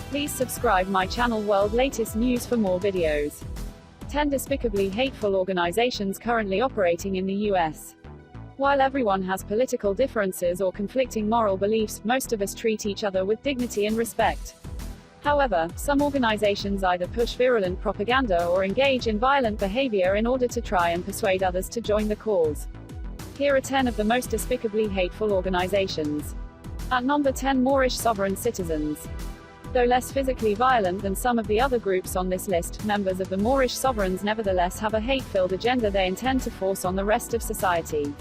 Please subscribe my channel World Latest News for more videos. 10 despicably hateful organizations currently operating in the US. While everyone has political differences or conflicting moral beliefs, most of us treat each other with dignity and respect. However, some organizations either push virulent propaganda or engage in violent behavior in order to try and persuade others to join the cause. Here are 10 of the most despicably hateful organizations. At number 10, Moorish sovereign citizens. Though less physically violent than some of the other groups on this list, members of the Moorish sovereigns nevertheless have a hate-filled agenda they intend to force on the rest of society.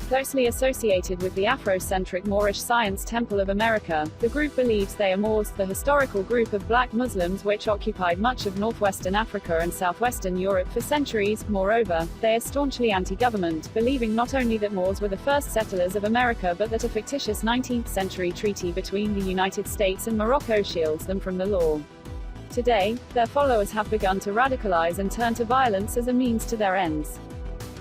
Closely associated with the Afrocentric Moorish Science Temple of America, the group believes they are Moors, the historical group of black Muslims which occupied much of northwestern Africa and southwestern Europe for centuries. Moreover, they are staunchly anti-government, believing not only that Moors were the first settlers of America but that a fictitious 19th-century treaty between the United States and Morocco shields them from the law. Today, their followers have begun to radicalize and turn to violence as a means to their ends.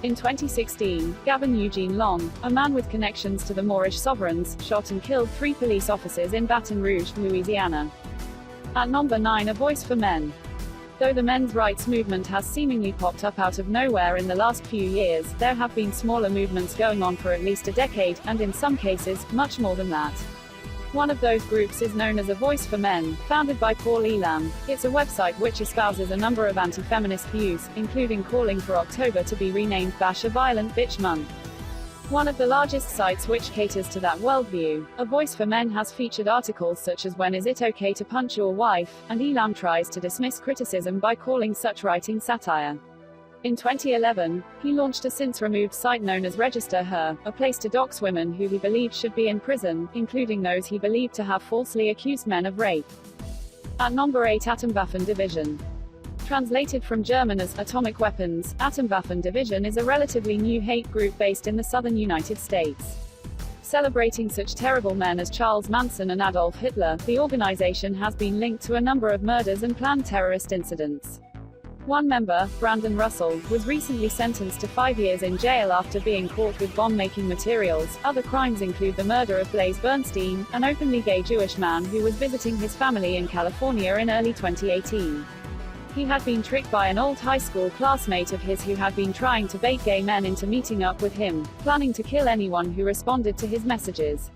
In 2016, Gavin Eugene Long, a man with connections to the Moorish sovereigns, shot and killed 3 police officers in Baton Rouge, Louisiana. At number 9, A Voice for Men. Though the men's rights movement has seemingly popped up out of nowhere in the last few years, there have been smaller movements going on for at least a decade, and in some cases, much more than that. One of those groups is known as A Voice for Men, founded by Paul Elam. It's a website which espouses a number of anti-feminist views, including calling for October to be renamed Bash a Violent Bitch Month. One of the largest sites which caters to that worldview, A Voice for Men has featured articles such as When Is It Okay to Punch Your Wife? And Elam tries to dismiss criticism by calling such writing satire. In 2011, he launched a since-removed site known as Register Her, a place to dox women who he believed should be in prison, including those he believed to have falsely accused men of rape. At number 8, Atomwaffen Division. Translated from German as Atomic Weapons, Atomwaffen Division is a relatively new hate group based in the southern United States. Celebrating such terrible men as Charles Manson and Adolf Hitler, the organization has been linked to a number of murders and planned terrorist incidents. One member, Brandon Russell, was recently sentenced to 5 years in jail after being caught with bomb-making materials. Other crimes include the murder of Blaze Bernstein, an openly gay Jewish man who was visiting his family in California in early 2018. He had been tricked by an old high school classmate of his who had been trying to bait gay men into meeting up with him, planning to kill anyone who responded to his messages.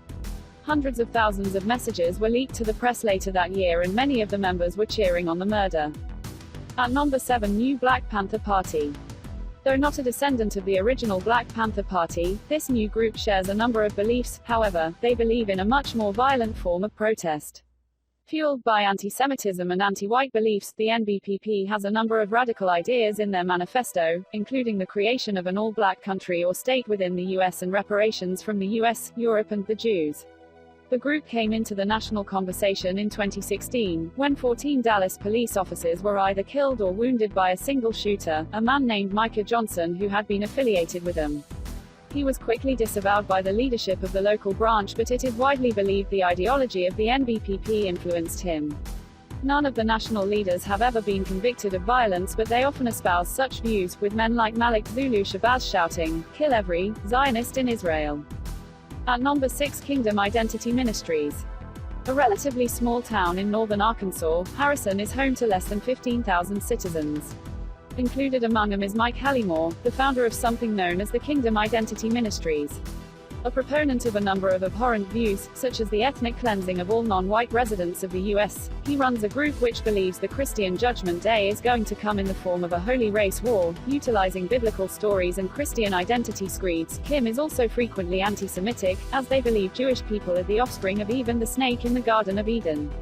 Hundreds of thousands of messages were leaked to the press later that year and many of the members were cheering on the murder. At number 7, New Black Panther Party. Though not a descendant of the original Black Panther Party, this new group shares a number of beliefs. However, they believe in a much more violent form of protest. Fueled by anti-Semitism and anti-white beliefs, the NBPP has a number of radical ideas in their manifesto, including the creation of an all-black country or state within the US and reparations from the US, Europe and the Jews. The group came into the national conversation in 2016, when 14 Dallas police officers were either killed or wounded by a single shooter, a man named Micah Johnson who had been affiliated with them. He was quickly disavowed by the leadership of the local branch, but it is widely believed the ideology of the NBPP influenced him. None of the national leaders have ever been convicted of violence, but they often espouse such views, with men like Malik Zulu Shabazz shouting, "Kill every Zionist in Israel." At number 6, Kingdom Identity Ministries. A relatively small town in northern Arkansas, Harrison is home to less than 15,000 citizens. Included among them is Mike Hallimore, the founder of something known as the Kingdom Identity Ministries. A proponent of a number of abhorrent views, such as the ethnic cleansing of all non-white residents of the U.S., he runs a group which believes the Christian Judgment Day is going to come in the form of a holy race war, utilizing biblical stories and Christian identity screeds. Kim is also frequently anti-Semitic, as they believe Jewish people are the offspring of even the snake in the Garden of Eden.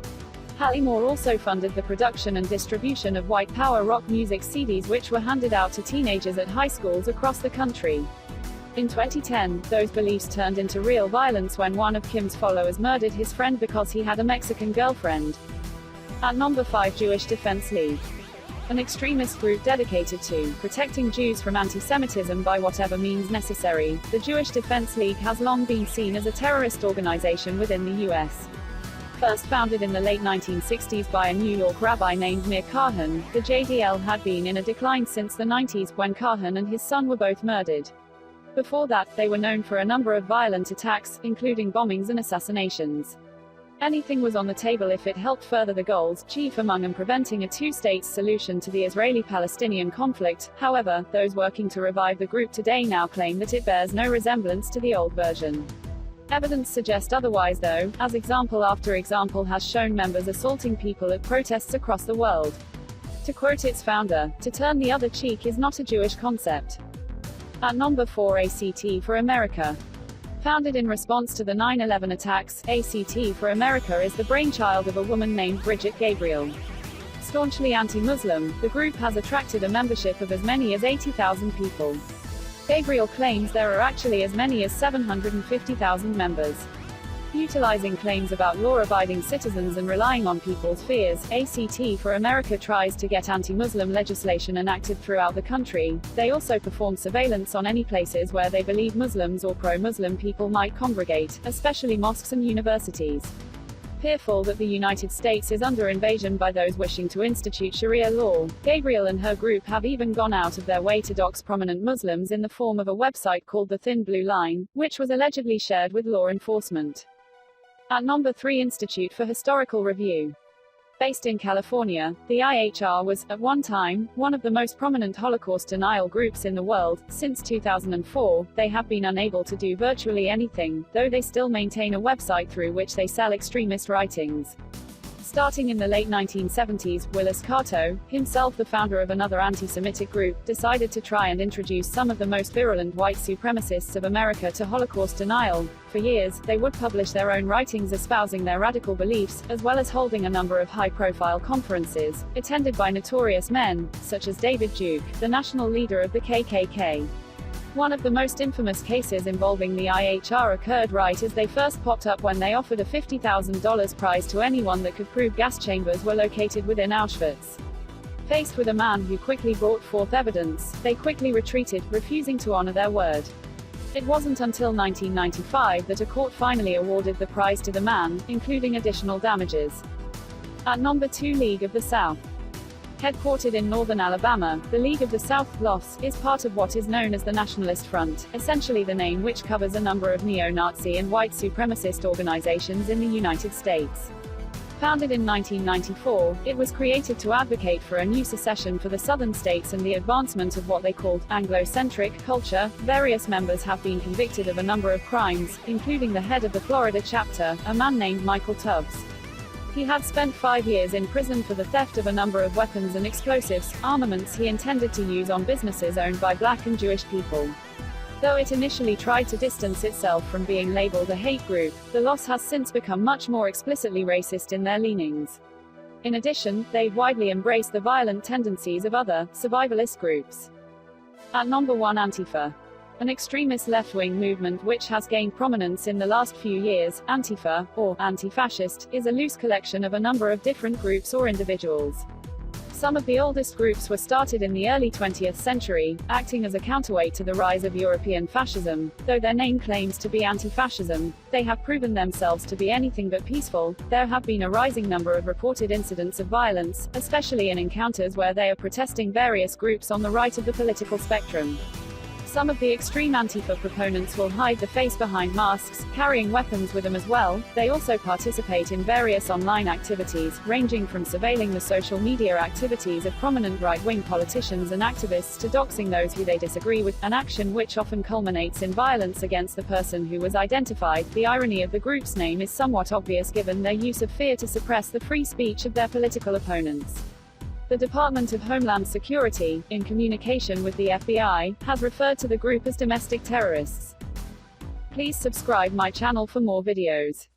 Hallimore also funded the production and distribution of white power rock music CDs which were handed out to teenagers at high schools across the country. In 2010, those beliefs turned into real violence when one of Kim's followers murdered his friend because he had a Mexican girlfriend. At number 5, Jewish Defense League. An extremist group dedicated to protecting Jews from anti-Semitism by whatever means necessary, the Jewish Defense League has long been seen as a terrorist organization within the U.S. First founded in the late 1960s by a New York rabbi named Meir Kahan, the JDL had been in a decline since the 90s, when Kahan and his son were both murdered. Before that, they were known for a number of violent attacks, including bombings and assassinations. Anything was on the table if it helped further the goals, chief among them preventing a two-state solution to the Israeli-Palestinian conflict. However, those working to revive the group today now claim that it bears no resemblance to the old version. Evidence suggests otherwise though, as example after example has shown members assaulting people at protests across the world. To quote its founder, "To turn the other cheek is not a Jewish concept." At number 4, ACT for America. Founded in response to the 9/11 attacks, ACT for America is the brainchild of a woman named Bridget Gabriel. Staunchly anti-Muslim, the group has attracted a membership of as many as 80,000 people. Gabriel claims there are actually as many as 750,000 members. Utilizing claims about law-abiding citizens and relying on people's fears, ACT for America tries to get anti-Muslim legislation enacted throughout the country. They also perform surveillance on any places where they believe Muslims or pro-Muslim people might congregate, especially mosques and universities. Fearful that the United States is under invasion by those wishing to institute Sharia law, Gabriel and her group have even gone out of their way to dox prominent Muslims in the form of a website called the Thin Blue Line, which was allegedly shared with law enforcement. At number 3, Institute for Historical Review. Based in California, the IHR was, at one time, one of the most prominent Holocaust denial groups in the world. Since 2004, they have been unable to do virtually anything, though they still maintain a website through which they sell extremist writings. Starting in the late 1970s, Willis Cato, himself the founder of another anti-Semitic group, decided to try and introduce some of the most virulent white supremacists of America to Holocaust denial. For years, they would publish their own writings espousing their radical beliefs, as well as holding a number of high-profile conferences, attended by notorious men, such as David Duke, the national leader of the KKK. One of the most infamous cases involving the IHR occurred right as they first popped up when they offered a $50,000 prize to anyone that could prove gas chambers were located within Auschwitz. Faced with a man who quickly brought forth evidence, they quickly retreated, refusing to honor their word. It wasn't until 1995 that a court finally awarded the prize to the man, including additional damages. At number 2, League of the South. Headquartered in northern Alabama, the League of the South, LOS, is part of what is known as the Nationalist Front, essentially the name which covers a number of neo-Nazi and white supremacist organizations in the United States. Founded in 1994, it was created to advocate for a new secession for the southern states and the advancement of what they called Anglo-centric culture. Various members have been convicted of a number of crimes, including the head of the Florida chapter, a man named Michael Tubbs. He had spent 5 years in prison for the theft of a number of weapons and explosives, armaments he intended to use on businesses owned by black and Jewish people. Though it initially tried to distance itself from being labeled a hate group, the LOS has since become much more explicitly racist in their leanings. In addition, they've widely embraced the violent tendencies of other, survivalist groups. At number 1, Antifa. An extremist left-wing movement which has gained prominence in the last few years. Antifa, or anti-fascist, is a loose collection of a number of different groups or individuals. Some of the oldest groups were started in the early 20th century, acting as a counterweight to the rise of European fascism. Though their name claims to be anti-fascism, they have proven themselves to be anything but peaceful. There have been a rising number of reported incidents of violence, especially in encounters where they are protesting various groups on the right of the political spectrum. Some of the extreme Antifa proponents will hide the face behind masks, carrying weapons with them as well. They also participate in various online activities, ranging from surveilling the social media activities of prominent right-wing politicians and activists to doxing those who they disagree with, an action which often culminates in violence against the person who was identified. The irony of the group's name is somewhat obvious given their use of fear to suppress the free speech of their political opponents. The Department of Homeland Security, in communication with the FBI, has referred to the group as domestic terrorists. Please subscribe my channel for more videos.